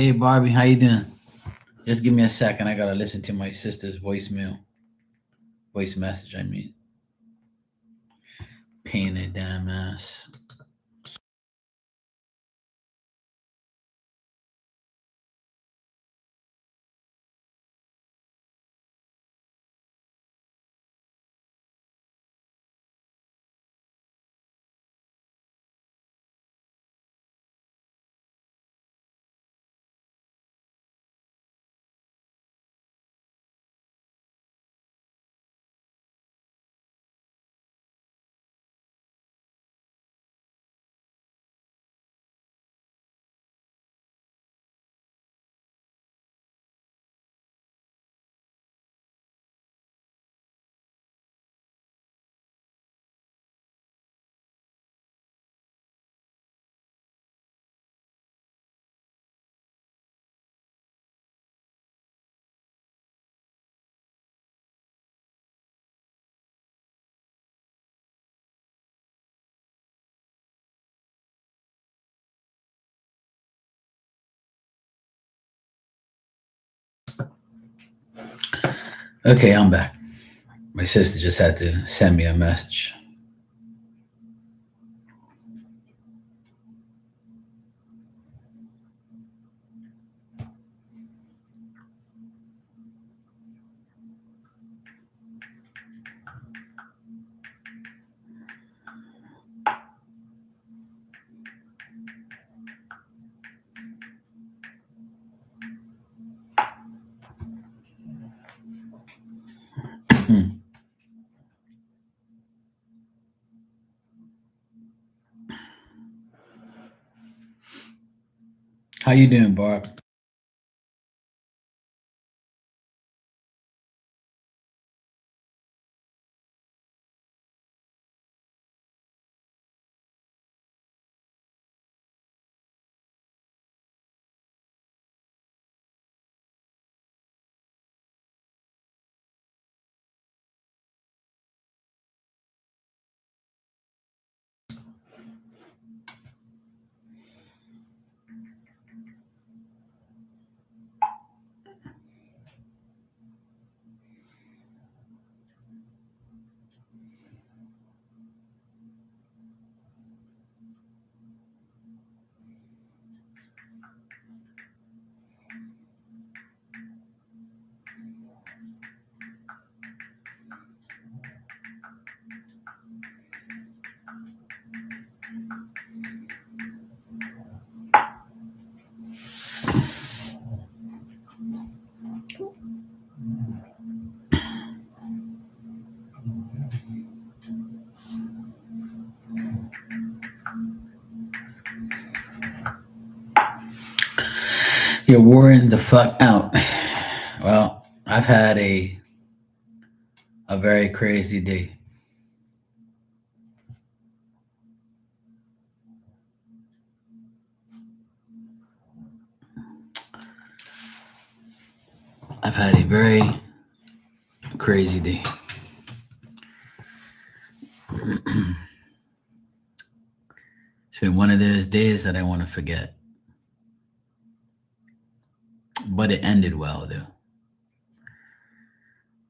Hey Barbie, how you doing? Just give me a second. I gotta listen to my sister's voice message. I mean, pain in the damn ass. Okay, I'm back. My sister just had to send me a message. How you doing, Barb? You're worrying the fuck out. Well, I've had a very crazy day. I've had a very crazy day. It's been one of those days that I want to forget, but it ended well though.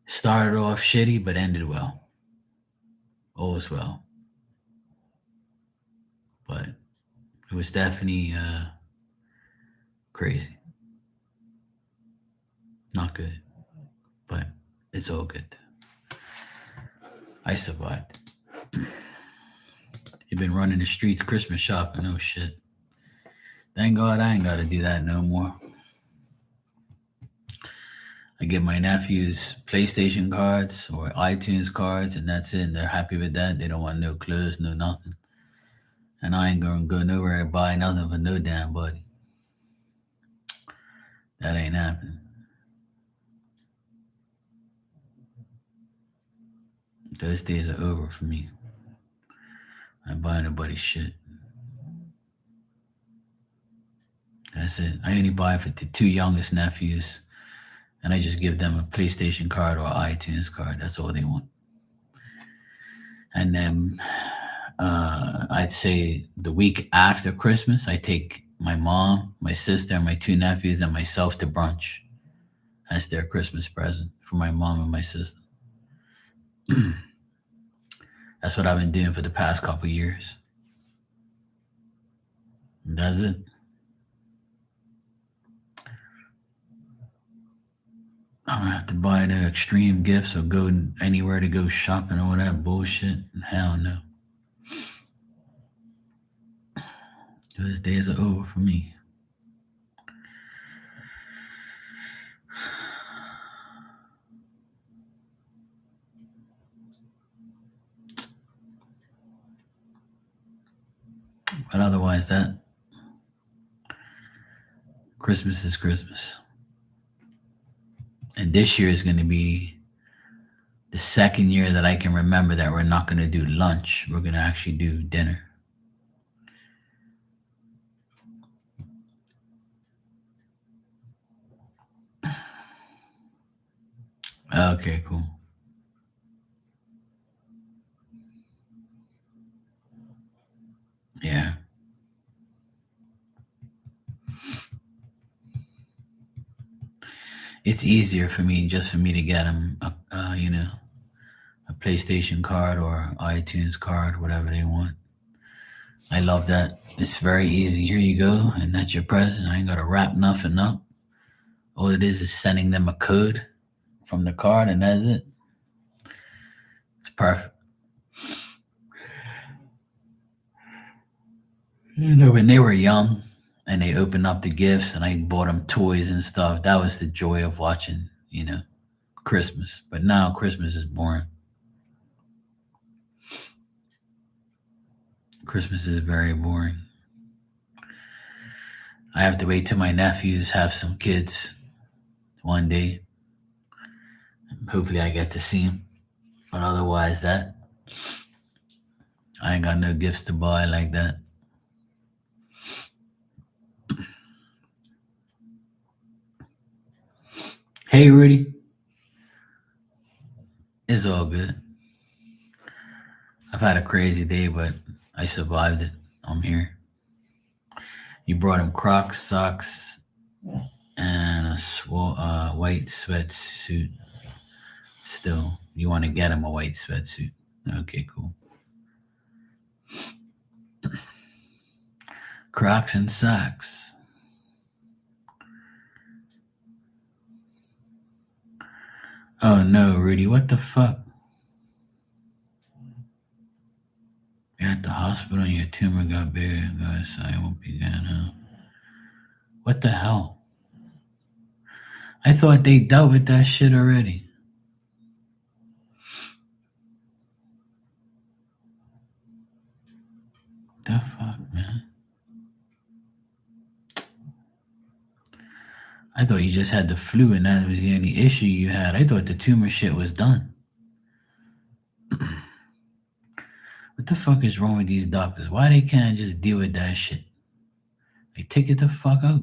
Started off shitty, but ended well. All's well, but it was definitely crazy. Not good, but it's all good. I survived. You've been running the streets Christmas shopping. Oh shit. Thank God I ain't got to do that no more. I get my nephews PlayStation cards or iTunes cards, and that's it. And they're happy with that. They don't want no clothes, no nothing. And I ain't gonna go nowhere and buy nothing for no damn body. That ain't happening. Those days are over for me. I ain't buying nobody's shit. That's it. I only buy for the two youngest nephews, and I just give them a PlayStation card or iTunes card. That's all they want. And then I'd say the week after Christmas, I take my mom, my sister, my two nephews, and myself to brunch as their Christmas present for my mom and my sister. That's what I've been doing for the past couple years. That's it. I don't have to buy the extreme gifts or go anywhere to go shopping or all that bullshit. Hell no. Those days are over for me. But otherwise, that Christmas is Christmas. And this year is going to be the second year that I can remember that we're not going to do lunch. We're going to actually do dinner. Okay, cool. Yeah. It's easier for me just for me to get them, a PlayStation card or iTunes card, whatever they want. I love that. It's very easy. Here you go, and that's your present. I ain't got to wrap nothing up. All it is sending them a code from the card, and that's it. It's perfect. When they were young and they opened up the gifts and I bought them toys and stuff, that was the joy of watching, Christmas. But now Christmas is boring. Christmas is very boring. I have to wait till my nephews have some kids one day. Hopefully I get to see them. But otherwise, that I ain't got no gifts to buy like that. Hey, Rudy. It's all good. I've had a crazy day, but I survived it. I'm here. You brought him Crocs, socks, and a white sweatsuit. Still, you want to get him a white sweatsuit. Okay, cool. Crocs and socks. Oh no, Rudy, what the fuck? You're at the hospital and your tumor got bigger, guys. I won't be going, huh? What the hell? I thought they dealt with that shit already. The fuck, man? I thought you just had the flu and that was the only issue you had. I thought the tumor shit was done. What the fuck is wrong with these doctors? Why they can't just deal with that shit? Like, take it the fuck out.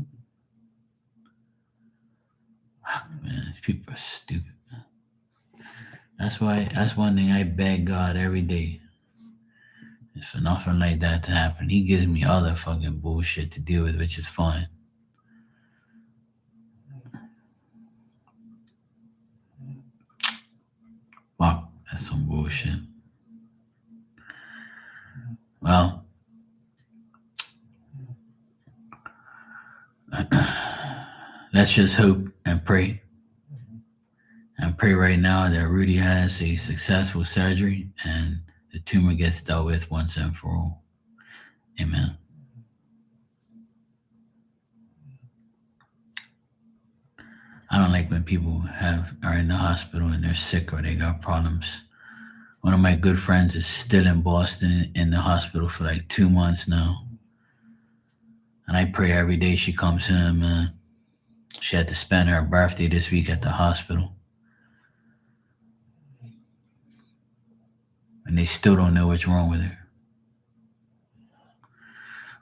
Man, these people are stupid. That's one thing I beg God every day. Is for nothing like that to happen. He gives me other fucking bullshit to deal with, which is fine. Fuck, that's some bullshit. Well, let's just hope and pray. And pray right now that Rudy has a successful surgery and the tumor gets dealt with once and for all. Amen. I don't like when people are in the hospital and they're sick or they got problems. One of my good friends is still in Boston in the hospital for like 2 months now. And I pray every day she comes home, man. She had to spend her birthday this week at the hospital. And they still don't know what's wrong with her.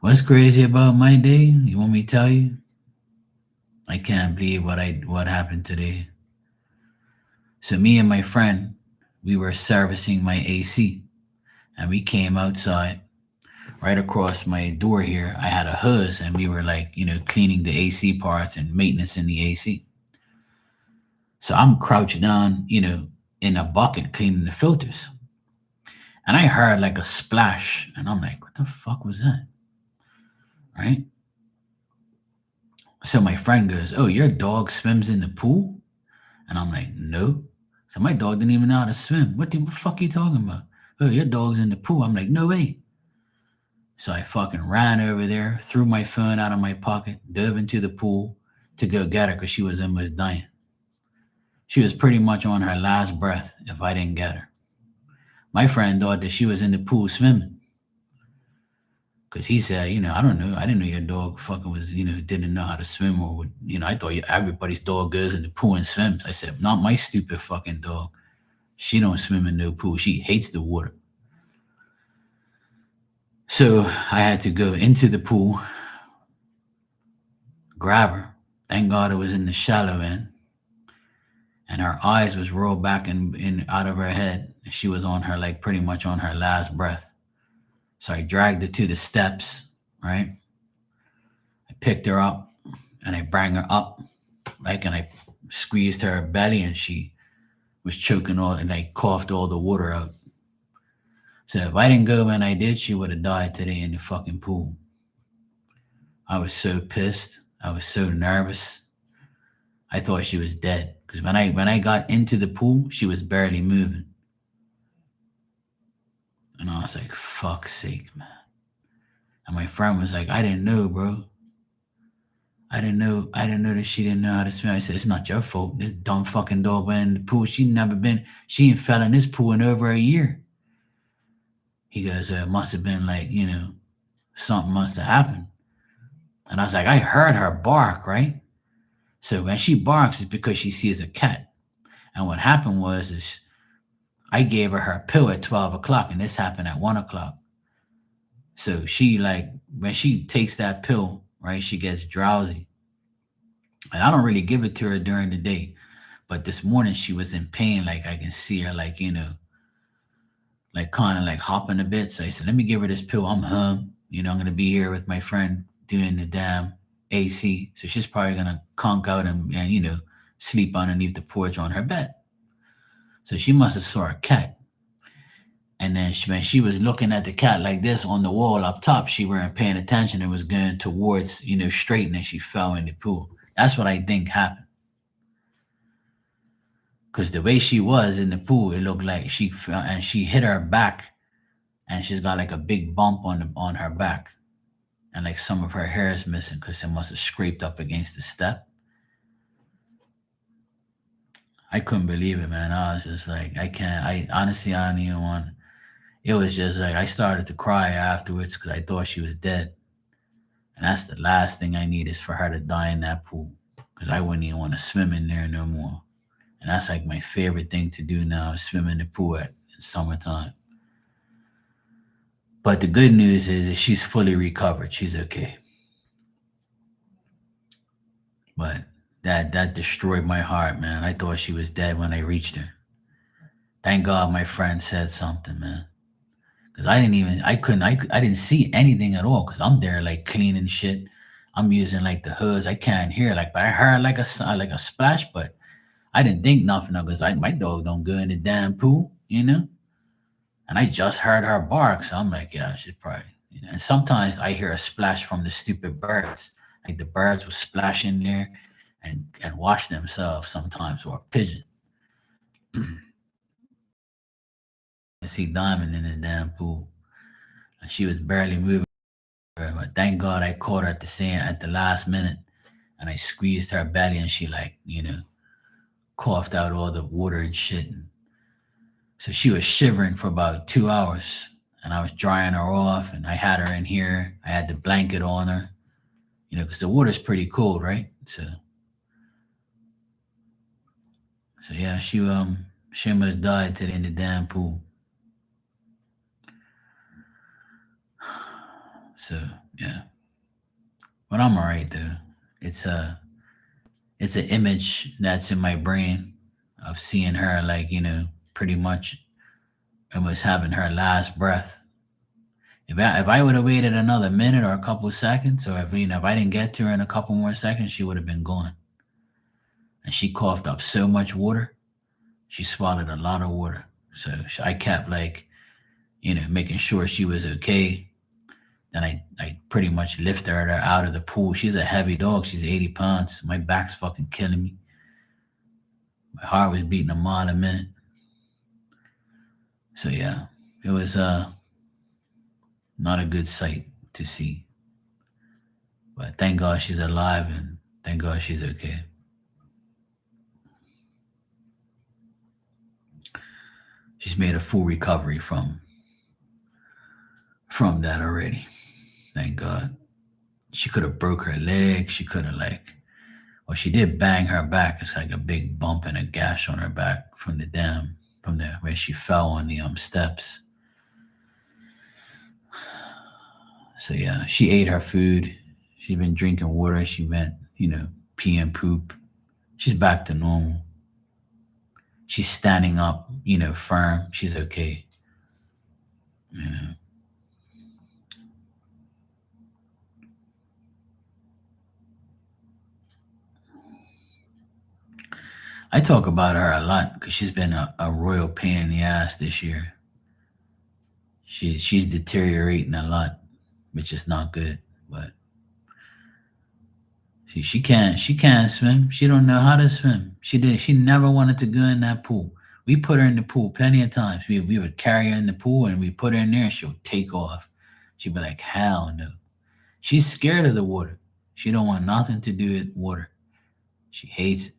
What's crazy about my day? You want me to tell you? I can't believe what happened today. So me and my friend, we were servicing my AC and we came outside. right across my door here, I had a hose, and we were like, cleaning the AC parts and maintenance in the AC. So I'm crouched down, in a bucket cleaning the filters. And I heard like a splash, and I'm like, what the fuck was that? Right? So my friend goes, "Oh, your dog swims in the pool?" And I'm like, "No." So my dog didn't even know how to swim. What the fuck you talking about? "Oh, your dog's in the pool." I'm like, "No way." So I fucking ran over there, threw my phone out of my pocket, dove into the pool to go get her because she was almost dying. She was pretty much on her last breath if I didn't get her. My friend thought that she was in the pool swimming because he said, "I don't know. I didn't know your dog fucking was, didn't know how to swim or would, I thought everybody's dog goes in the pool and swims." I said, "Not my stupid fucking dog. She don't swim in no pool. She hates the water." So I had to go into the pool, grab her. Thank God it was in the shallow end, and her eyes was rolled back in out of her head. She was on her like pretty much on her last breath. So I dragged her to the steps, right? I picked her up and I bring her up, like, and I squeezed her belly, and she was choking all and I coughed all the water out. So if I didn't go when I did, she would have died today in the fucking pool. I was so pissed. I was so nervous. I thought she was dead because when I got into the pool, she was barely moving, and I was like, "Fuck's sake, man!" And my friend was like, "I didn't know, bro. I didn't know. I didn't know that she didn't know how to swim." I said, "It's not your fault. This dumb fucking dog went in the pool. She never been. She ain't fell in this pool in over a year." He goes, "It must have been like something must have happened." And I was like, "I heard her bark, right? So when she barks, it's because she sees a cat." And what happened was is I gave her her pill at 12 o'clock, and this happened at 1 o'clock. So she like when she takes that pill, right? She gets drowsy, and I don't really give it to her during the day. But this morning she was in pain, like I can see her, like like kind of like hopping a bit. So I said, "Let me give her this pill. I'm home. I'm gonna be here with my friend doing the damn AC. So she's probably gonna conk out and sleep underneath the porch on her bed." So she must have saw a cat. And then when she was looking at the cat like this on the wall up top, she weren't paying attention and was going towards, straight, and then she fell in the pool. That's what I think happened. Because the way she was in the pool, it looked like she fell and she hit her back, and she's got like a big bump on her back, and like some of her hair is missing because it must have scraped up against the step. I couldn't believe it, man. I was just like, I can't. I honestly, I don't even want. It was just like I started to cry afterwards because I thought she was dead. And that's the last thing I need is for her to die in that pool because I wouldn't even want to swim in there no more. And that's like my favorite thing to do now is swim in the pool in summertime. But the good news is that she's fully recovered. She's okay. But that destroyed my heart, man. I thought she was dead when I reached her. Thank God my friend said something, man. Cause I didn't see anything at all. Cause I'm there like cleaning shit. I'm using like the hose. I can't hear like, but I heard like like a splash, but I didn't think nothing of because my dog don't go in the damn pool. And I just heard her bark, so I'm like, yeah, she's probably. And sometimes I hear a splash from the stupid birds, like the birds will splash in there and wash themselves sometimes, or a pigeon. I see Diamond in the damn pool, and she was barely moving. But thank God I caught her at the last minute, and I squeezed her belly, and she like coughed out all the water and shit. And so she was shivering for about 2 hours, and I was drying her off, and I had her in here. I had the blanket on her, because the water's pretty cold, right? So yeah, she almost died today in the damn pool. So yeah, but I'm alright though. It's a it's an image that's in my brain of seeing her like pretty much almost having her last breath If I would have waited another minute or a couple seconds, or if I didn't get to her in a couple more seconds, she would have been gone. And she coughed up so much water. She swallowed a lot of water. So I kept like, making sure she was okay. Then I pretty much lifted her out of the pool. She's a heavy dog. She's 80 pounds. My back's fucking killing me. My heart was beating a mile a minute. So yeah, it was not a good sight to see. But thank God she's alive and thank God she's okay. She's made a full recovery from that already. Thank God. She could have broke her leg. She could have well, she did bang her back. It's like a big bump and a gash on her back from the where she fell on the steps. So yeah, she ate her food. She's been drinking water. She went, pee and poop. She's back to normal. She's standing up, firm. She's okay. You know. I talk about her a lot because she's been a royal pain in the ass this year. She's deteriorating a lot, which is not good. But she can't swim. She don't know how to swim. She never wanted to go in that pool. We put her in the pool plenty of times. We would carry her in the pool and we put her in there and she'll take off. She'd be like, hell no. She's scared of the water. She don't want nothing to do with water. She hates it,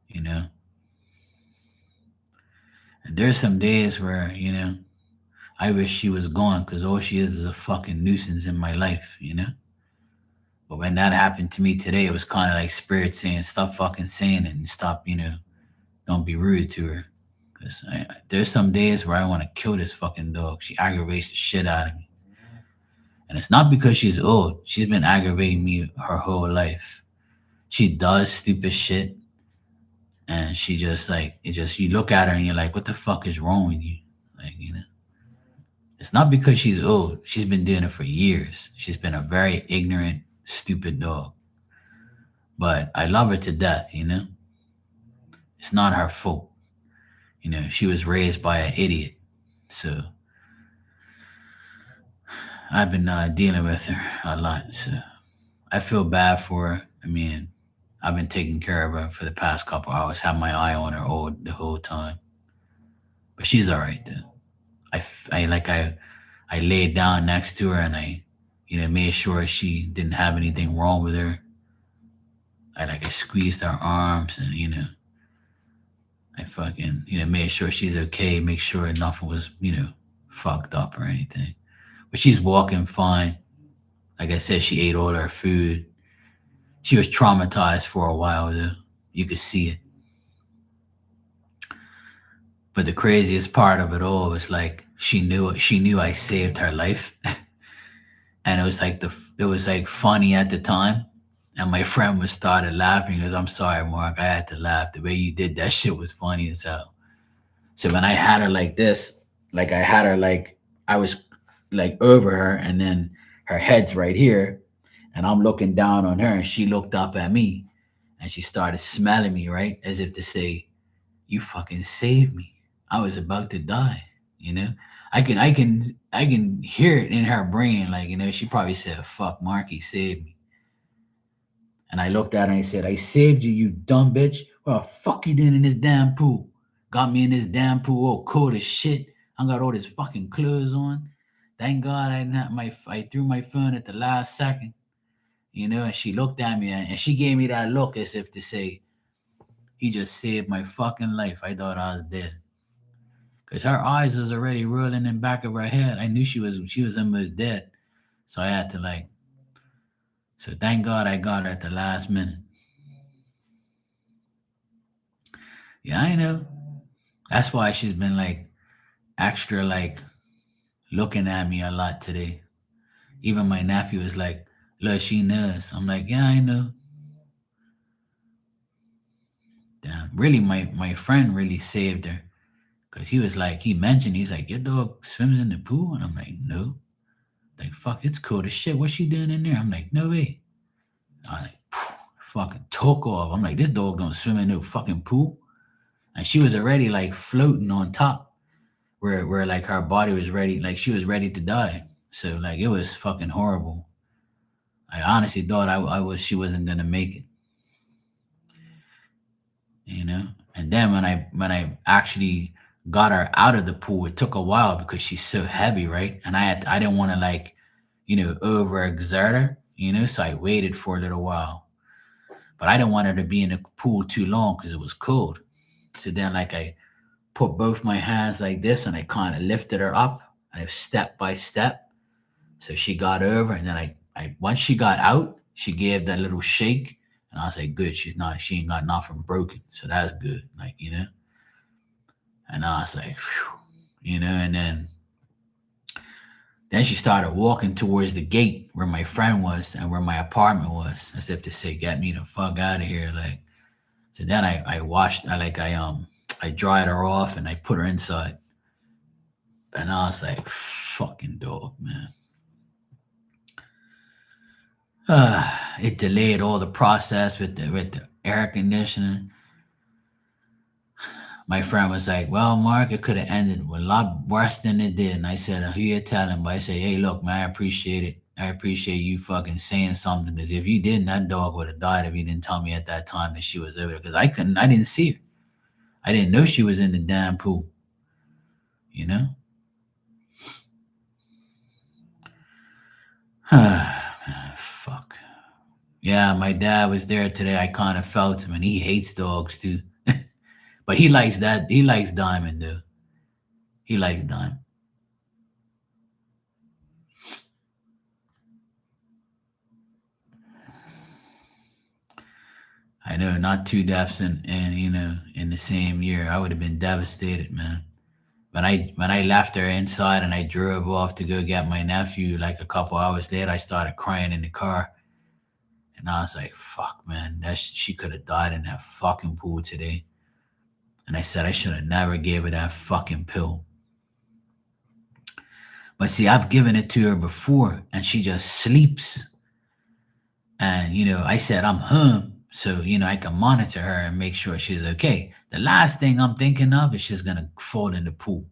you know. And there's some days where, I wish she was gone because all she is a fucking nuisance in my life. But when that happened to me today, it was kind of like spirit saying, stop fucking saying it and stop, don't be rude to her. Because there's some days where I want to kill this fucking dog. She aggravates the shit out of me. And it's not because she's old. She's been aggravating me her whole life. She does stupid shit. And she just you look at her and you're like, what the fuck is wrong with you? Like. It's not because she's old. She's been doing it for years. She's been a very ignorant, stupid dog. But I love her to death. It's not her fault. She was raised by an idiot. So I've been dealing with her a lot. So I feel bad for her. I mean, I've been taking care of her for the past couple hours, have my eye on her the whole time. But she's all right though. I laid down next to her and I made sure she didn't have anything wrong with her. I squeezed her arms and I fucking made sure she's okay, make sure nothing was fucked up or anything. But she's walking fine. Like I said, she ate all her food. She was traumatized for a while though. You could see it. But the craziest part of it all was like she knew I saved her life. And it was like funny at the time. And my friend was started laughing because I'm sorry, Mark, I had to laugh. The way you did that shit was funny as hell. So when I had her like this, like I had her like I was like over her and then her head's right here and I'm looking down on her and she looked up at me and she started smelling me, right? As if to say, you fucking saved me. I was about to die, you know? I can hear it in her brain, like, she probably said, fuck, Marky saved me. And I looked at her and I said, I saved you, you dumb bitch. Well, fuck you doing in this damn pool. Got me in this damn pool all cold as shit. I got all this fucking clothes on. Thank God I threw my phone at the last second. And she looked at me and she gave me that look as if to say, he just saved my fucking life. I thought I was dead. Cause her eyes was already rolling in the back of her head. I knew she was almost dead. So I had to so thank God I got her at the last minute. Yeah, I know. That's why she's been extra looking at me a lot today. Even my nephew was like, look, she knows. I'm like, yeah, I know. Damn. Really, my friend really saved her. Because he was like, he mentioned, he's like, your dog swims in the pool? And I'm like, no. Like, fuck, it's cool as shit. What's she doing in there? I'm like, no way. I like, fucking took off. I'm like, this dog don't swim in no fucking pool. And she was already like floating on top where like her body was ready, like she was ready to die. So like it was fucking horrible. I honestly thought I was she wasn't gonna make it, you know. And then when I actually got her out of the pool, it took a while because she's so heavy, right? And I didn't want to like, overexert her, So I waited for a little while, but I didn't want her to be in the pool too long because it was cold. So then like I put both my hands like this and I kind of lifted her up, and step by step. So she got over, and then I once she got out, she gave that little shake, and I was like, good, she ain't got nothing broken, so that's good, like. And I was like, phew, and then she started walking towards the gate where my friend was and where my apartment was, as if to say, get me the fuck out of here, like. So then I washed, I dried her off and I put her inside, and I was like, fucking dog, man. It delayed all the process with the air conditioning. My friend was like, "Well, Mark, it could have ended a lot worse than it did." And I said, "Who you telling?" But I said, "Hey, look, man, I appreciate it. I appreciate you fucking saying something. Because if you didn't, that dog would have died if you didn't tell me at that time that she was over there. Because I didn't see her. I didn't know she was in the damn pool. You know." Fuck. Yeah, my dad was there today. I kind of felt him, and he hates dogs too. But he likes that. He likes Diamond, though. He likes Diamond. I know, not two deaths in the same year. I would have been devastated, man. When I left her inside and I drove off to go get my nephew, like a couple hours later, I started crying in the car, and I was like, "Fuck, man, she could have died in that fucking pool today." And I said I should have never gave her that fucking pill. But see, I've given it to her before, and she just sleeps. And I said I'm home, so I can monitor her and make sure she's okay. The last thing I'm thinking of is she's gonna fall in the pool.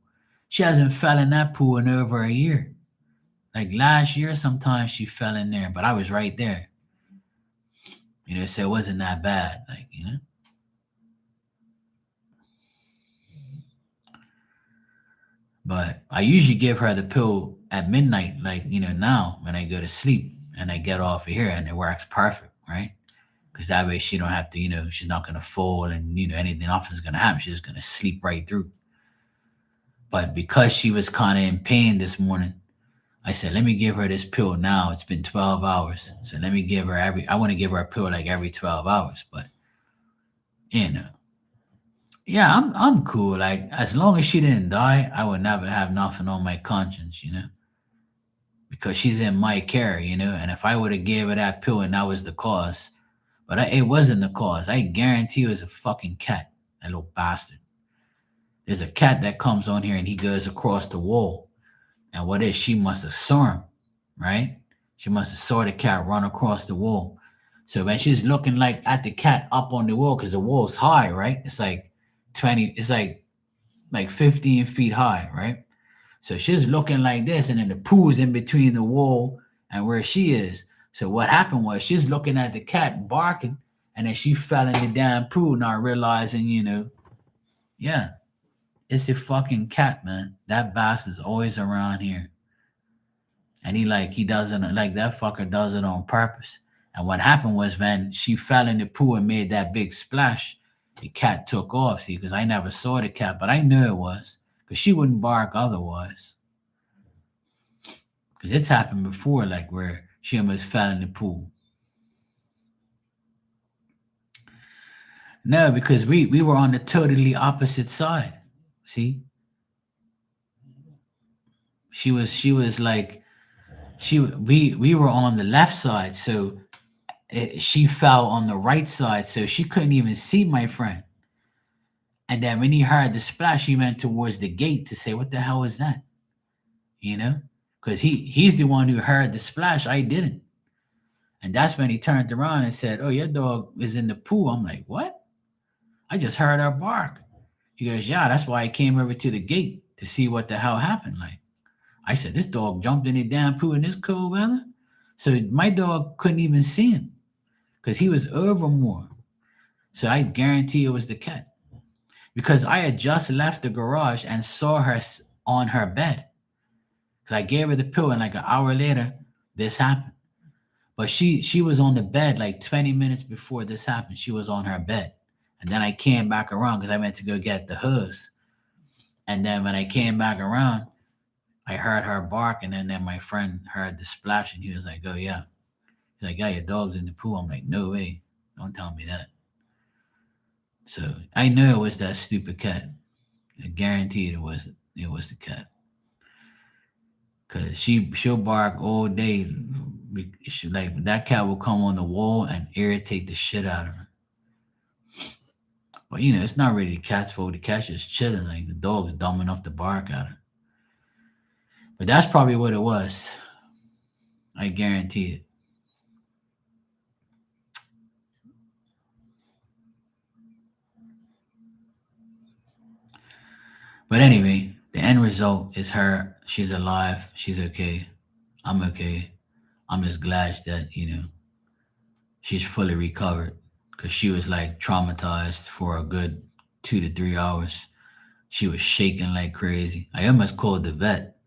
She hasn't fell in that pool in over a year. Like last year, sometimes she fell in there, but I was right there. So it wasn't that bad. Like. But I usually give her the pill at midnight, like now when I go to sleep and I get off of here, and it works perfect, right? Because that way she don't have to, she's not gonna fall, and anything nothing's gonna happen. She's just gonna sleep right through. But because she was kind of in pain this morning, I said, let me give her this pill now. It's been 12 hours, so let me give her I want to give her a pill like every 12 hours. But you know, yeah, I'm cool. Like as long as she didn't die, I would never have nothing on my conscience, because she's in my care, And if I would have gave her that pill and that was the cause, but it wasn't the cause. I guarantee it was a fucking cat, that little bastard. There's a cat that comes on here and he goes across the wall. And what is she must have saw him, right? She must have saw the cat run across the wall. So when she's looking like at the cat up on the wall, because the wall's high, right? It's like 20, it's like 15 feet high, right? So she's looking like this, and then the pool's in between the wall and where she is. So what happened was she's looking at the cat barking, and then she fell in the damn pool, not realizing, yeah, it's a fucking cat, man. That bastard's always around here. And he doesn't like that fucker does it on purpose. And what happened was when she fell in the pool and made that big splash, the cat took off. See, because I never saw the cat, but I knew it was because she wouldn't bark otherwise. Because it's happened before, like where she almost fell in the pool. No, because we were on the totally opposite side. See, she was like we were on the left side, so she fell on the right side, so she couldn't even see my friend. And then when he heard the splash, he went towards the gate to say, "What the hell was that?" You know, because he's the one who heard the splash. I didn't. And that's when he turned around and said, "Oh, your dog is in the pool." I'm like, "What? I just heard her bark." He goes, "Yeah, that's why I came over to the gate to see what the hell happened." Like, I said, "This dog jumped in the damn pool in this cold weather." So my dog couldn't even see him because he was over more. So I guarantee it was the cat because I had just left the garage and saw her on her bed. Because I gave her the pill, and like an hour later, this happened. But she was on the bed like 20 minutes before this happened. She was on her bed. And then I came back around because I went to go get the hose. And then when I came back around, I heard her bark, and then my friend heard the splash, and he was like, "Oh yeah." He's like, "Yeah, your dog's in the pool." I'm like, "No way. Don't tell me that." So I knew it was that stupid cat. I guaranteed it was the cat. Cause she'll bark all day. Like that cat will come on the wall and irritate the shit out of her. But it's not really the cat's fault. The cat's just chilling. Like the dog's dumb enough to bark at her. But that's probably what it was. I guarantee it. But anyway, the end result is her. She's alive. She's okay. I'm okay. I'm just glad that she's fully recovered because she was like traumatized for a good 2 to 3 hours. She was shaking like crazy. I almost called the vet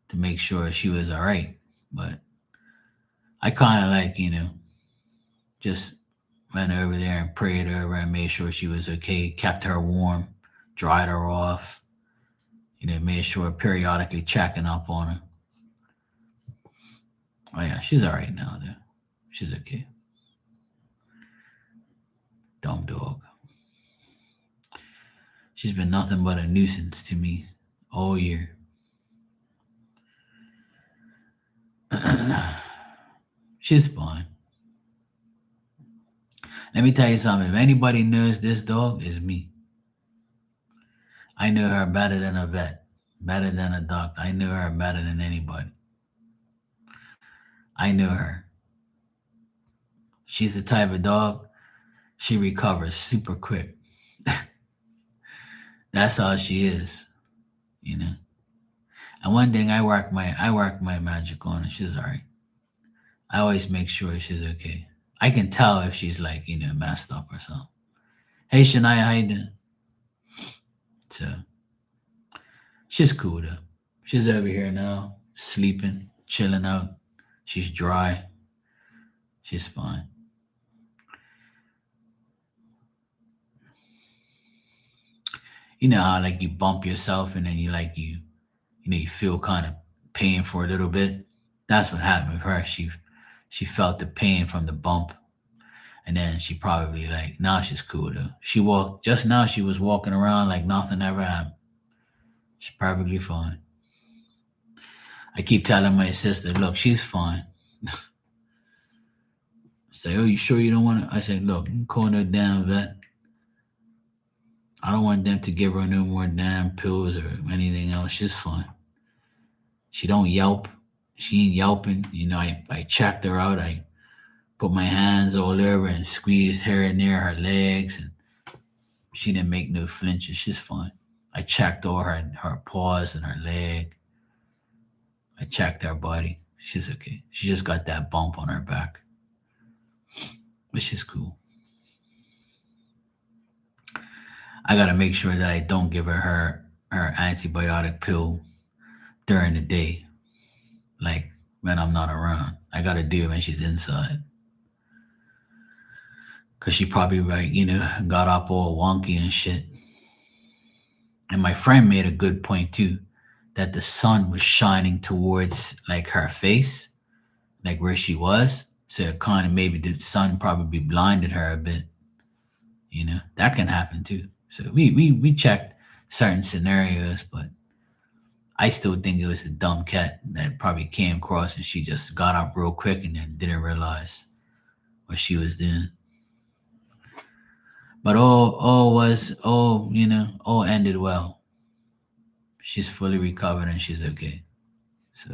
to make sure she was all right, but I kind of like just went over there and prayed over and made sure she was okay, kept her warm, dried her off, made sure periodically checking up on her. Oh yeah, she's all right now though. She's okay. Dumb dog. She's been nothing but a nuisance to me all year. She's fine. Let me tell you something. If anybody knows this dog, it's me. I know her better than a vet, better than a doctor. I know her better than anybody. I know her. She's the type of dog, she recovers super quick. That's all she is, you know. And one thing I work my magic on her. She's all right. I always make sure she's okay. I can tell if she's like, messed up or something. Hey Shania, how you doing? So she's cool though. She's over here now, sleeping, chilling out. She's dry. She's fine. You know how like you bump yourself and then you feel kind of pain for a little bit. That's what happened with her. She felt the pain from the bump, and then she probably like now she's cool though. She walked just now. She was walking around like nothing ever happened. She's perfectly fine. I keep telling my sister, look, she's fine. Say, oh, you sure you don't want to? I said, look, you can call no damn vet. I don't want them to give her no more damn pills or anything else. She's fine. She don't yelp. She ain't yelping. I checked her out. I put my hands all over and squeezed her near her legs, and she didn't make no flinches. She's fine. I checked all her paws and her leg. I checked her body. She's okay. She just got that bump on her back, but she's cool. I gotta make sure that I don't give her antibiotic pill during the day, like when I'm not around. I gotta do it when she's inside. Cause she probably like, got up all wonky and shit. And my friend made a good point too, that the sun was shining towards like her face, like where she was. So it kind of maybe the sun probably blinded her a bit. That can happen too. So we checked certain scenarios, but I still think it was the dumb cat that probably came across and she just got up real quick and then didn't realize what she was doing. But all ended well. She's fully recovered and she's okay. So,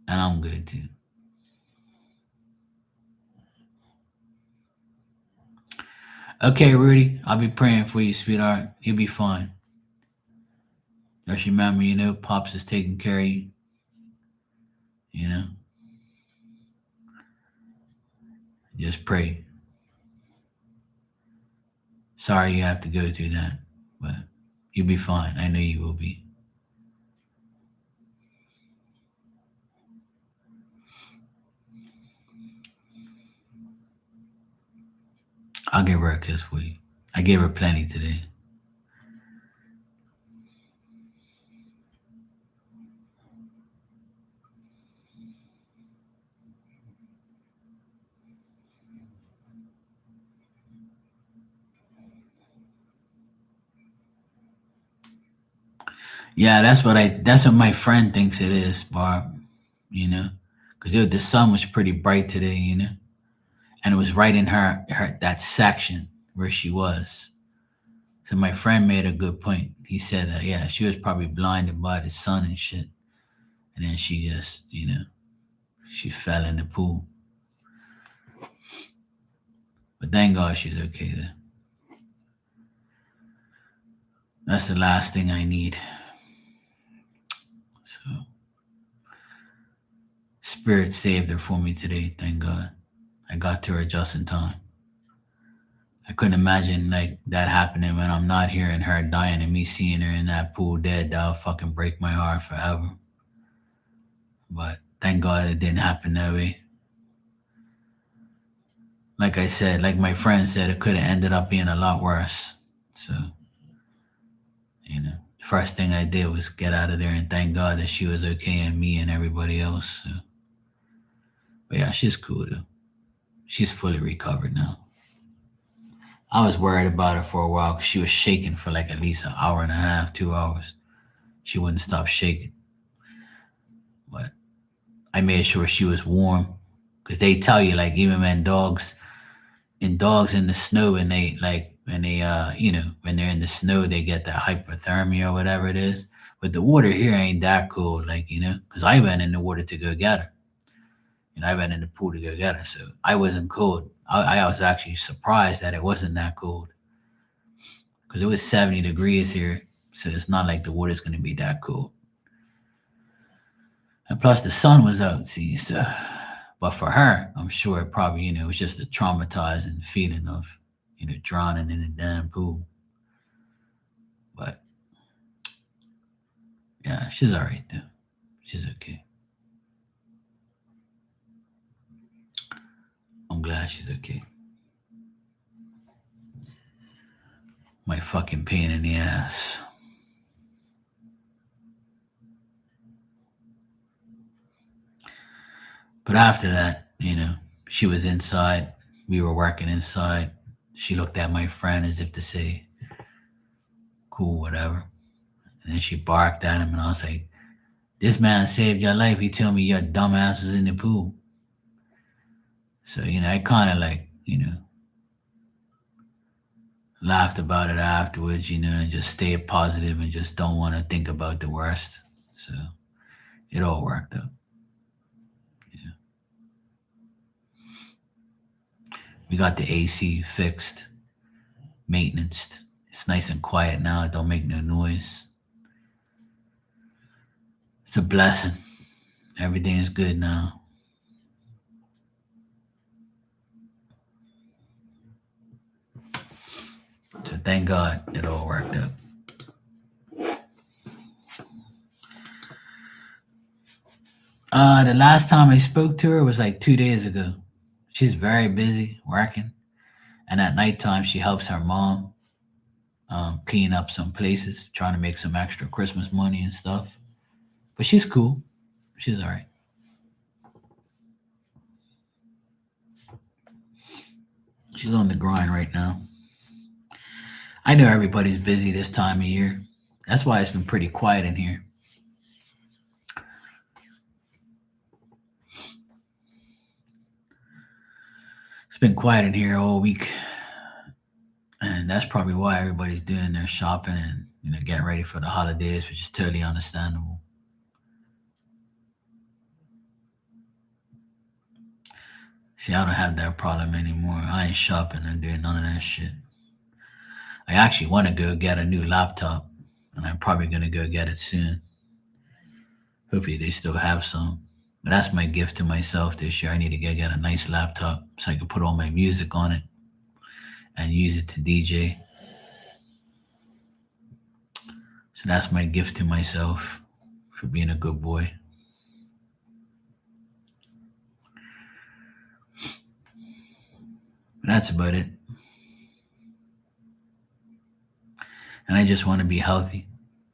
and I'm good too. Okay, Rudy, I'll be praying for you, sweetheart. You'll be fine. Just remember, Pops is taking care of you. You know, just pray. Sorry you have to go through that, but you'll be fine. I know you will be. I'll give her a kiss for you. I gave her plenty today. Yeah, that's what my friend thinks it is, Barb. Because the sun was pretty bright today, and it was right in her that section where she was. So my friend made a good point. He said that yeah, she was probably blinded by the sun and shit, and then she just she fell in the pool. But thank God she's okay there. That's the last thing I need. So Spirit saved her for me today. Thank God. I got to her just in time. I couldn't imagine like that happening when I'm not here and her dying and me seeing her in that pool dead. That would fucking break my heart forever. But thank God it didn't happen that way. Like I said, like my friend said, it could have ended up being a lot worse. So, first thing I did was get out of there and thank God that she was okay and me and everybody else. So. But yeah, she's cool though. She's fully recovered now. I was worried about her for a while because she was shaking for like at least an hour and a half, 2 hours. She wouldn't stop shaking. But I made sure she was warm because they tell you like even when dogs in the snow and they like when they when they're in the snow they get that hypothermia or whatever it is. But the water here ain't that cold, like because I went in the water to go get her. I went in the pool to go get her, so I wasn't cold. I was actually surprised that it wasn't that cold because it was 70 degrees here, so it's not like the water's gonna be that cold. And plus, the sun was out, see. So, but for her, I'm sure it probably, it was just a traumatizing feeling of, drowning in a damn pool. But yeah, she's all right though. She's okay. I'm glad she's okay. My fucking pain in the ass. But after that, she was inside. We were working inside. She looked at my friend as if to say, cool, whatever. And then she barked at him, and I was like, this man saved your life. He told me your dumb ass was in the pool. So, I kind of like, laughed about it afterwards, and just stayed positive and just don't want to think about the worst. So it all worked out. Yeah. We got the AC fixed, maintenance. It's nice and quiet now. It don't make no noise. It's a blessing. Everything is good now. So thank God it all worked out. The last time I spoke to her was like 2 days ago. She's very busy working, and at nighttime she helps her mom clean up some places, trying to make some extra Christmas money and stuff. But she's cool. She's all right. She's on the grind right now. I know everybody's busy this time of year. That's why it's been pretty quiet in here. It's been quiet in here all week. And that's probably why everybody's doing their shopping and getting ready for the holidays, which is totally understandable. See, I don't have that problem anymore. I ain't shopping and doing none of that shit. I actually want to go get a new laptop, and I'm probably gonna go get it soon. Hopefully, they still have some. But that's my gift to myself this year. I need to get a nice laptop so I can put all my music on it and use it to DJ. So that's my gift to myself for being a good boy. But that's about it. And I just want to be healthy.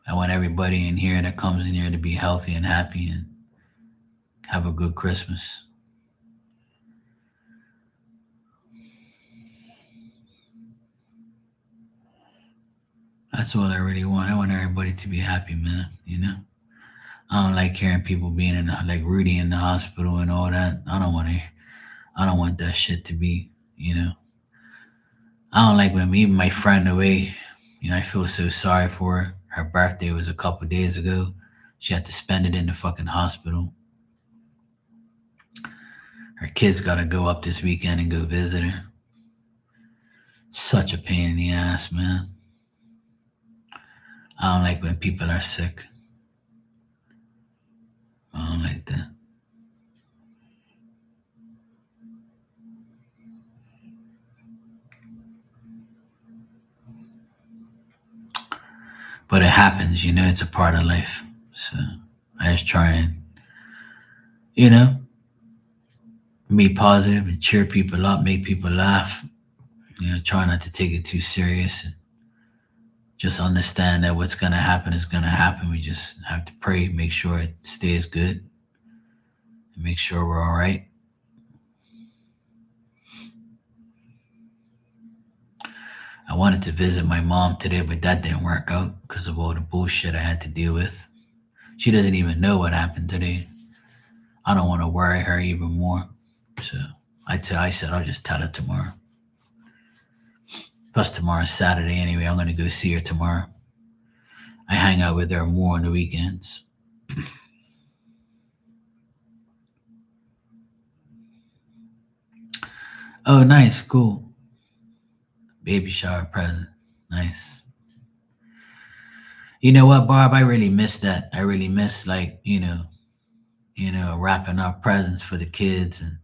I want everybody in here that comes in here to be healthy and happy and have a good Christmas. That's all I really want. I want everybody to be happy, man. I don't like hearing people being like Rudy in the hospital and all that. I don't want that shit to be, you know. I don't like when even my friend away, I feel so sorry for her. Her birthday was a couple days ago. She had to spend it in the fucking hospital. Her kids got to go up this weekend and go visit her. Such a pain in the ass, man. I don't like when people are sick. I don't like that. But it happens, it's a part of life. So I just try and, you know, be positive and cheer people up, make people laugh. Try not to take it too serious. And just understand that what's going to happen is going to happen. We just have to pray, make sure it stays good, and make sure we're all right. I wanted to visit my mom today, but that didn't work out because of all the bullshit I had to deal with. She doesn't even know what happened today. I don't want to worry her even more. So I said I'll just tell her tomorrow. Plus tomorrow's Saturday anyway. I'm gonna go see her tomorrow. I hang out with her more on the weekends. Oh, nice, cool. Baby shower present. Nice. You know what, Barb? I really miss that. I really miss like, wrapping up presents for the kids and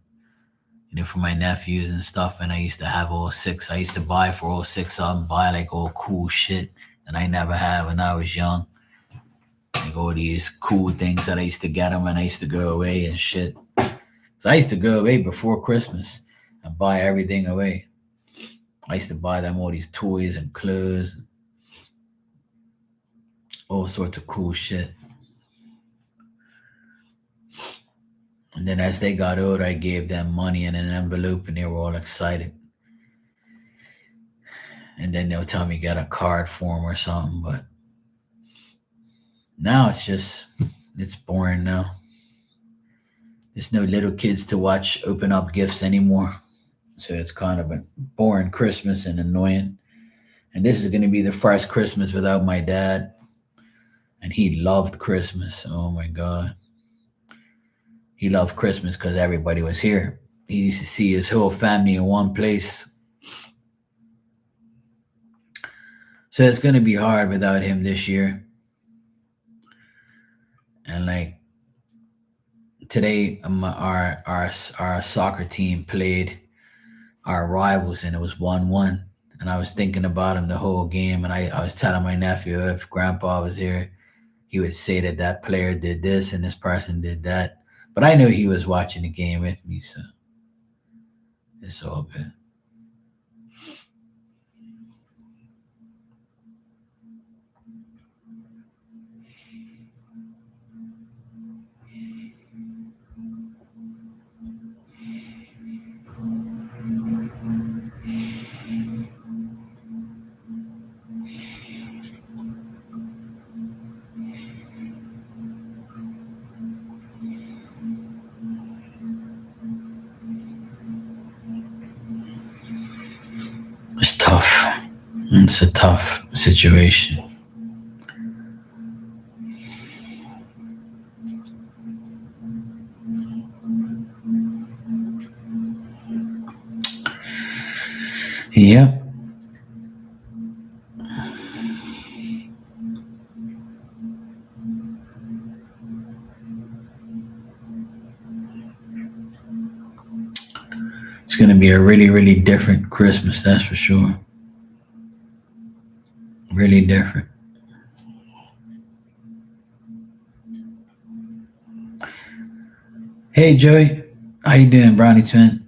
for my nephews and stuff. And I used to have all six. I used to buy for all six of them, buy like all cool shit that I never had when I was young. Like all these cool things that I used to get them when I used to go away and shit. So I used to go away before Christmas and buy everything away. I used to buy them all these toys and clothes, all sorts of cool shit. And then as they got older, I gave them money in an envelope and they were all excited. And then they'll tell me get a card for them or something. But now it's boring now. There's no little kids to watch open up gifts anymore. So it's kind of a boring Christmas and annoying. And this is going to be the first Christmas without my dad. And he loved Christmas. Oh my God. He loved Christmas because everybody was here. He used to see his whole family in one place. So it's going to be hard without him this year. And like today, our soccer team played our rivals and it was 1-1. And I was thinking about him the whole game. And I was telling my nephew if grandpa was here, he would say that that player did this and this person did that. But I knew he was watching the game with me, so it's all good. It's tough. It's a tough situation. Yep. It's going to be a really, really different Christmas, that's for sure. Really different. Hey, Joey. How you doing, Brownie Twin?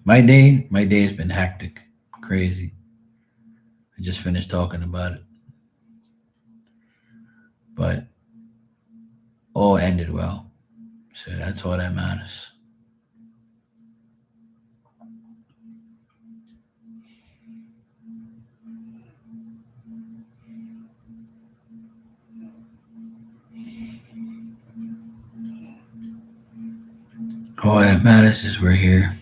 My day's been hectic, crazy. I just finished talking about it, but all ended well. So that's all that matters. All that matters is we're here,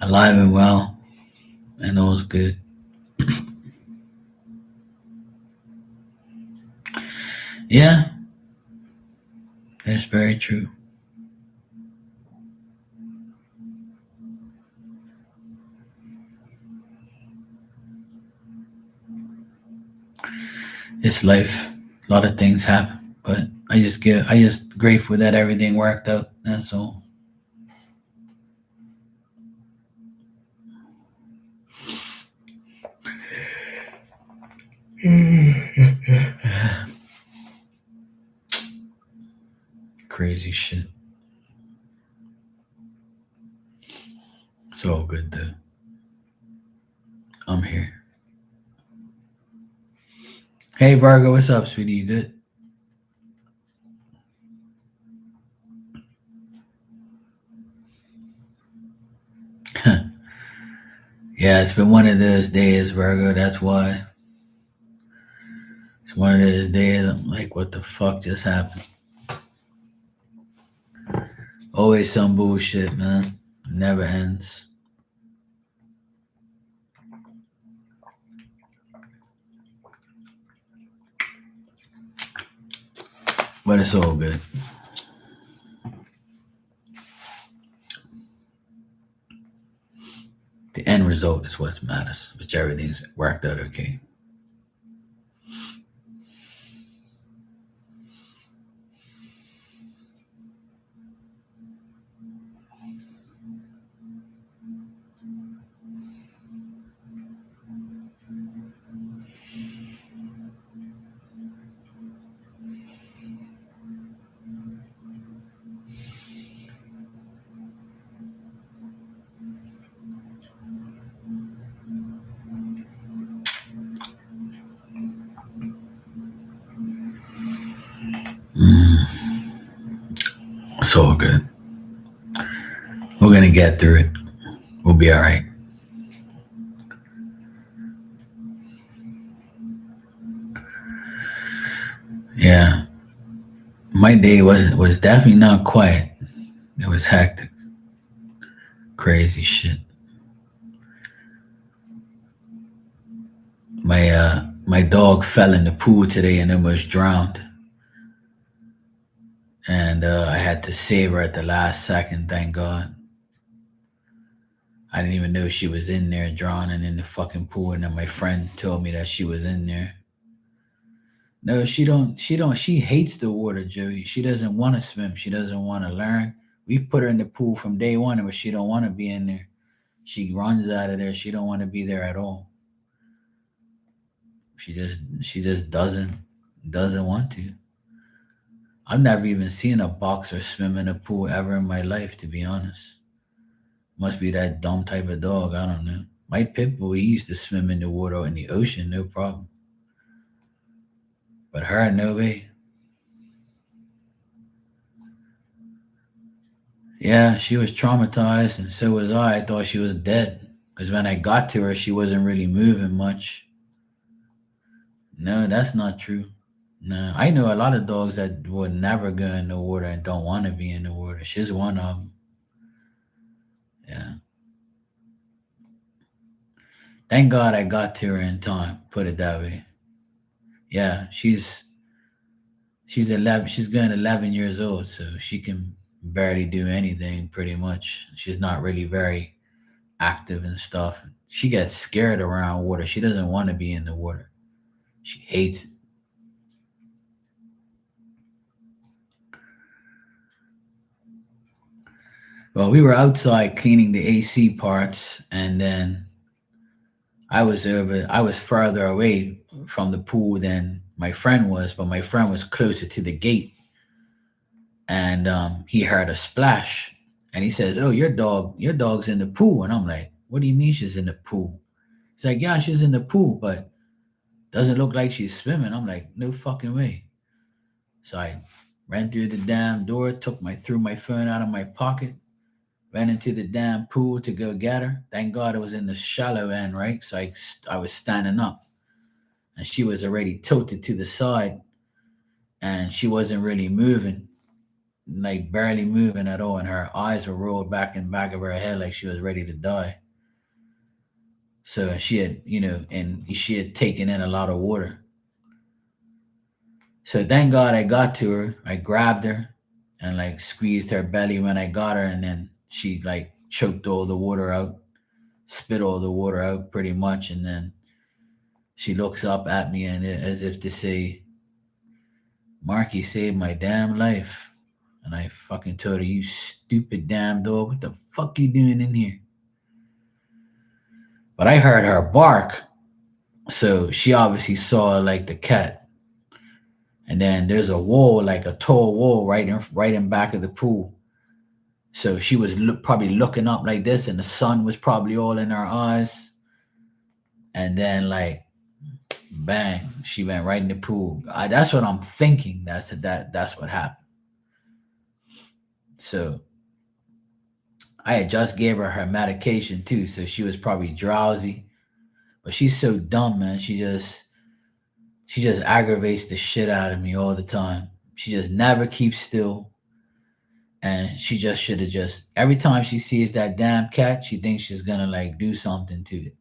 alive and well, and all's good. Yeah, that's very true. It's life. A lot of things happen, but I just grateful that everything worked out. That's all. Crazy shit. It's all good though. I'm here. Hey Vargo, what's up, sweetie? You good? Yeah, it's been one of those days, Virgo. That's why. It's one of those days. I'm like, what the fuck just happened? Always some bullshit, man. Never ends. But it's all good. The end result is what matters, which everything's worked out okay. Mm, it's all good. We're gonna get through it. We'll be all right. Yeah, my day was definitely not quiet. It was hectic, crazy shit. My dog fell in the pool today and almost drowned, and I had to save her at the last second. Thank God. I didn't even know she was in there drowning in the fucking pool, and then my friend told me that she was in there. No, she don't. She don't. She hates the water, Joey. She doesn't want to swim. She doesn't want to learn. We put her in the pool from day one, but she don't want to be in there. She runs out of there. She don't want to be there at all. She just doesn't want to. I've never even seen a boxer swim in a pool ever in my life, to be honest. Must be that dumb type of dog. I don't know. My pit bull, he used to swim in the water in the ocean, no problem. But her, no way. Yeah, she was traumatized, and so was I. I thought she was dead because when I got to her, she wasn't really moving much. No, that's not true. No, I know a lot of dogs that would never go in the water and don't want to be in the water. She's one of them. Yeah. Thank God I got to her in time. Put it that way. Yeah, she's 11. She's going 11 years old, so she can barely do anything. Pretty much, she's not really very active and stuff. She gets scared around water. She doesn't want to be in the water. She hates it. Well, we were outside cleaning the AC parts, and then I was further away from the pool than my friend was, but my friend was closer to the gate, and he heard a splash, and he says, "Oh, your dog's in the pool," and I'm like, "What do you mean she's in the pool?" He's like, "Yeah, she's in the pool, but doesn't look like she's swimming." I'm like, "No fucking way." So I ran through the damn door, threw my phone out of my pocket, ran into the damn pool to go get her. Thank God it was in the shallow end, right? So I was standing up, and she was already tilted to the side, and she wasn't really moving, like barely moving at all, and her eyes were rolled back in back of her head like she was ready to die. So she had, and she had taken in a lot of water. So thank God I got to her. I grabbed her and like squeezed her belly when I got her, and then she like choked all the water out, spit all the water out pretty much, and then she looks up at me and as if to say, "Mark, you saved my damn life." And I fucking told her, "You stupid damn dog, what the fuck you doing in here?" But I heard her bark, so she obviously saw like the cat. And then there's a wall, like a tall wall, right in back of the pool. So she was probably looking up like this, and the sun was probably all in her eyes. And then like bang, she went right in the pool. That's what I'm thinking. That's what happened. So I had just gave her medication too, so she was probably drowsy. But she's so dumb, man. She just aggravates the shit out of me all the time. She just never keeps still, and she just should have just every time she sees that damn cat, she thinks she's gonna like do something to it.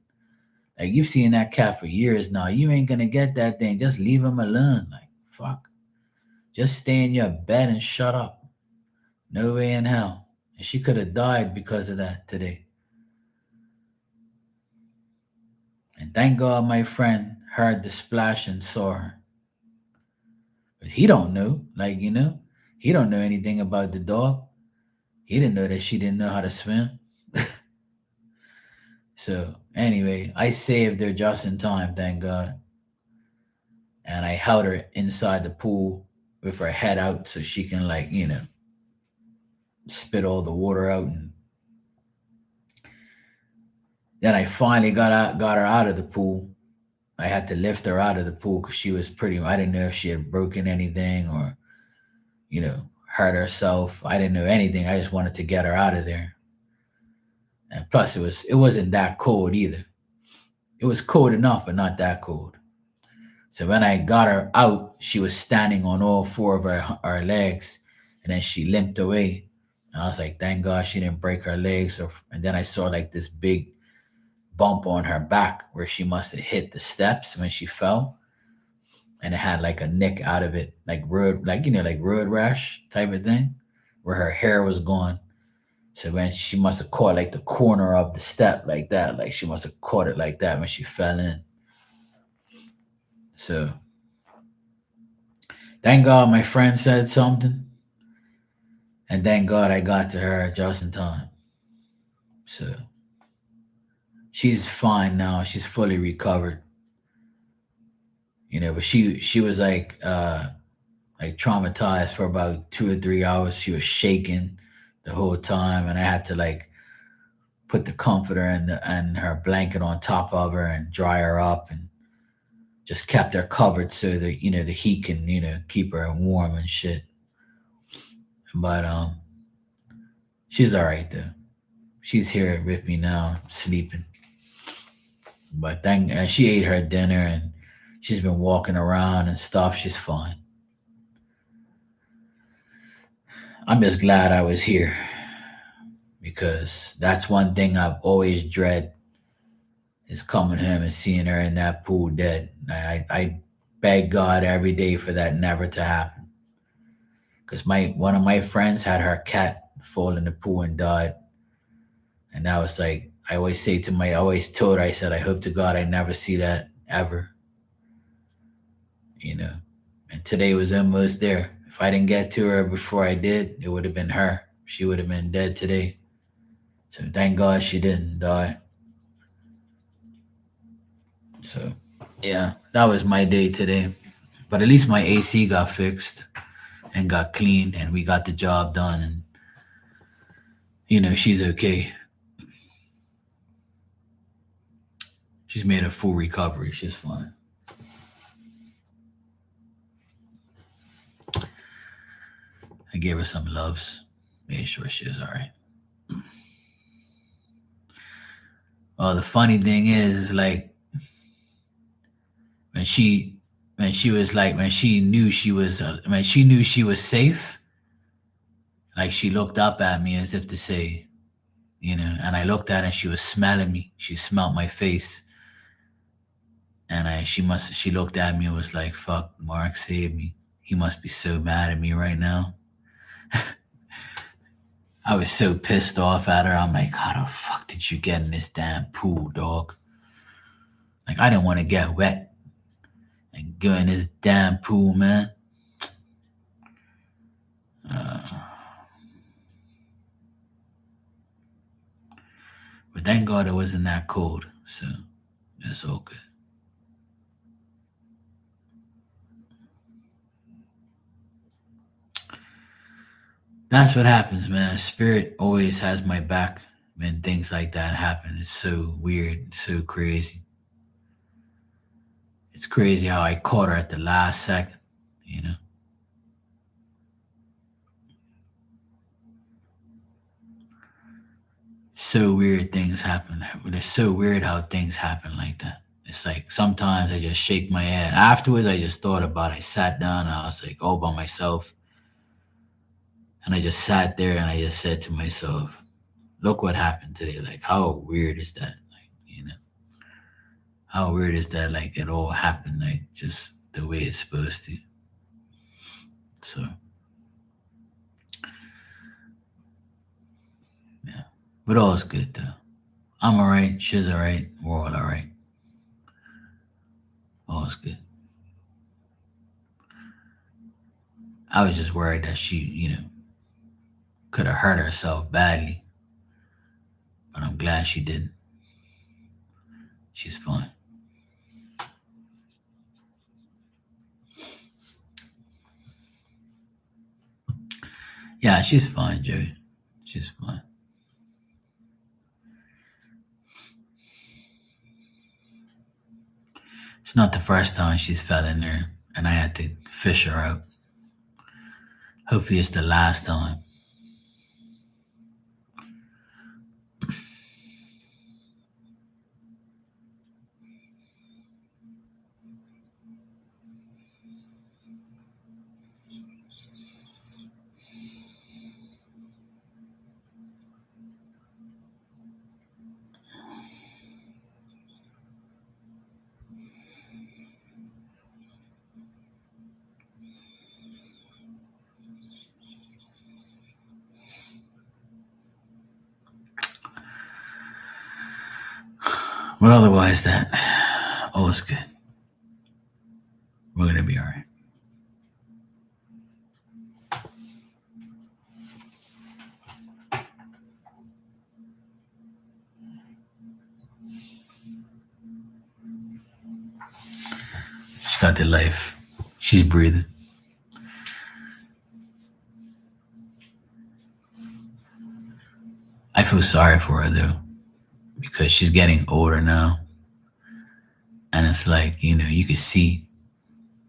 Like you've seen that cat for years now. You ain't gonna get that thing. Just leave him alone. Like fuck. Just stay in your bed and shut up. No way in hell. And she could have died because of that today. And thank God my friend heard the splash and saw her. But he don't know. Like, he don't know anything about the dog. He didn't know that she didn't know how to swim. So anyway, I saved her just in time, thank God. And I held her inside the pool with her head out so she can like, spit all the water out. And then I finally got her out of the pool. I had to lift her out of the pool because she was pretty. I didn't know if she had broken anything or, hurt herself. I didn't know anything. I just wanted to get her out of there. And plus, it wasn't that cold either. It was cold enough, but not that cold. So when I got her out, she was standing on all four of her legs, and then she limped away. And I was like, thank God she didn't break her legs. And then I saw like this big bump on her back where she must have hit the steps when she fell, and it had like a nick out of it, like road rash type of thing, where her hair was gone. So when she must have caught like the corner of the step like that, like she must have caught it like that when she fell in. So thank God my friend said something, and thank God I got to her just in time. So she's fine now. She's fully recovered. But she was like traumatized for about 2 or 3 hours. She was shaking the whole time, and I had to like put the comforter and her blanket on top of her and dry her up, and just kept her covered so that the heat can keep her warm and shit. But she's all right though. She's here with me now, sleeping. But thank and she ate her dinner, and she's been walking around and stuff. She's fine. I'm just glad I was here because that's one thing I've always dread is coming home and seeing her in that pool dead. I beg God every day for that never to happen. Because my one of my friends had her cat fall in the pool and died. And that was like I always told her, I said, I hope to God I never see that ever, you know. And today was almost there. If I didn't get to her before I did, it would have been her. She would have been dead today. So thank God she didn't die. So yeah, that was my day today. But at least my AC got fixed and got cleaned and we got the job done, and she's okay. She's made a full recovery. She's fine. I gave her some loves, made sure she was all right. Well, the funny thing is like when she when she was like when she knew she was safe, like she looked up at me as if to say, and I looked at her and she was smelling me. She smelled my face, and she looked at me and was like, "Fuck, Mark saved me. He must be so mad at me right now." I was so pissed off at her. I'm like, "How the fuck did you get in this damn pool, dog?" Like I didn't want to get wet and go in this damn pool, man. Uh, but thank God it wasn't that cold, so it's all good. That's what happens, man. Spirit always has my back when things like that happen. It's so weird, it's so crazy. It's crazy how I caught her at the last second, you know. So weird things happen. It's so weird how things happen like that. It's like sometimes I just shake my head. Afterwards, I just thought about it. I sat down and I was like all by myself. And I just sat there and I just said to myself, look what happened today. Like, how weird is that? Like, how weird is that? Like, it all happened like just the way it's supposed to. So, yeah. But all's good though. I'm all right. She's all right. We're all right. All's good. I was just worried that she, could have hurt herself badly, but I'm glad she didn't. She's fine. Yeah, she's fine, Joey. She's fine. It's not the first time she's fell in there and I had to fish her out. Hopefully, it's the last time. But otherwise, that all is good. We're gonna be all right. She got the life. She's breathing. I feel sorry for her though, because she's getting older now, and it's like you can see,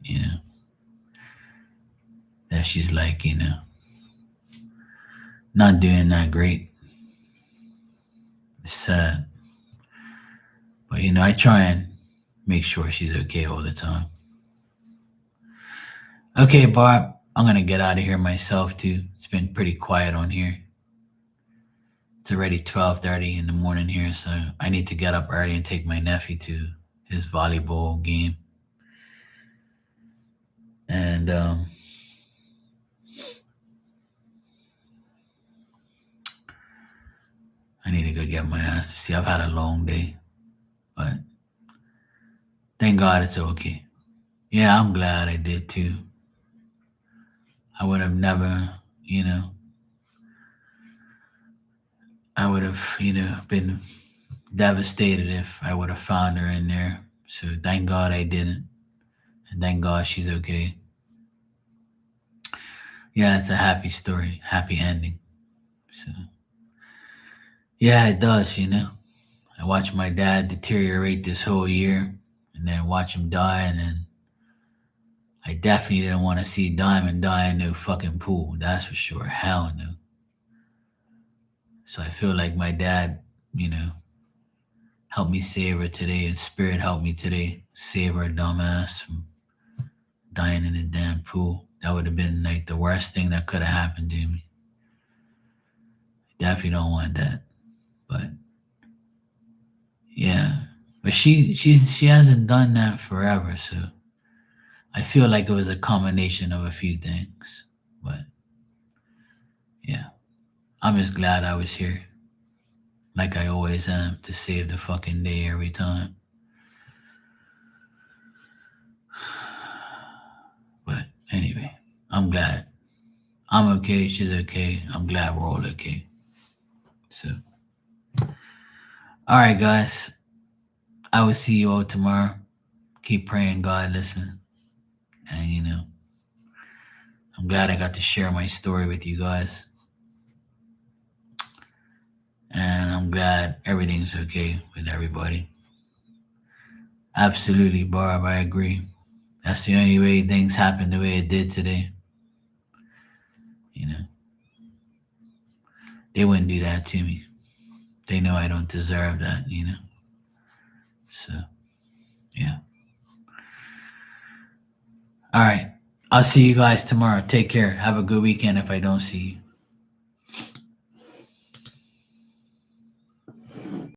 you know, that she's like not doing that great. It's sad, but I try and make sure she's okay all the time. Okay, Barb, I'm gonna get out of here myself too. It's been pretty quiet on here. It's already 12:30 in the morning here, so I need to get up early and take my nephew to his volleyball game. And I need to go get my ass to see. I've had a long day, but thank God it's okay. Yeah, I'm glad I did too. I would have never, you know, I would have, been devastated if I would have found her in there. So thank God I didn't. And thank God she's okay. Yeah, it's a happy story, happy ending. So yeah, it does. I watched my dad deteriorate this whole year and then watch him die, and then I definitely didn't want to see Diamond die in no fucking pool. That's for sure. Hell no. So I feel like my dad, you know, helped me save her today. His spirit helped me today save her dumbass from dying in a damn pool. That would have been like the worst thing that could have happened to me. Definitely don't want that. But yeah. But she hasn't done that forever, so I feel like it was a combination of a few things. But yeah. I'm just glad I was here. Like I always am, to save the fucking day every time. But anyway, I'm glad. I'm okay. She's okay. I'm glad we're all okay. So, all right, guys. I will see you all tomorrow. Keep praying, God, listen. And, I'm glad I got to share my story with you guys. And I'm glad everything's okay with everybody. Absolutely, Barb. I agree. That's the only way things happened the way it did today. You know, they wouldn't do that to me. They know I don't deserve that. So, yeah. All right. I'll see you guys tomorrow. Take care. Have a good weekend if I don't see you.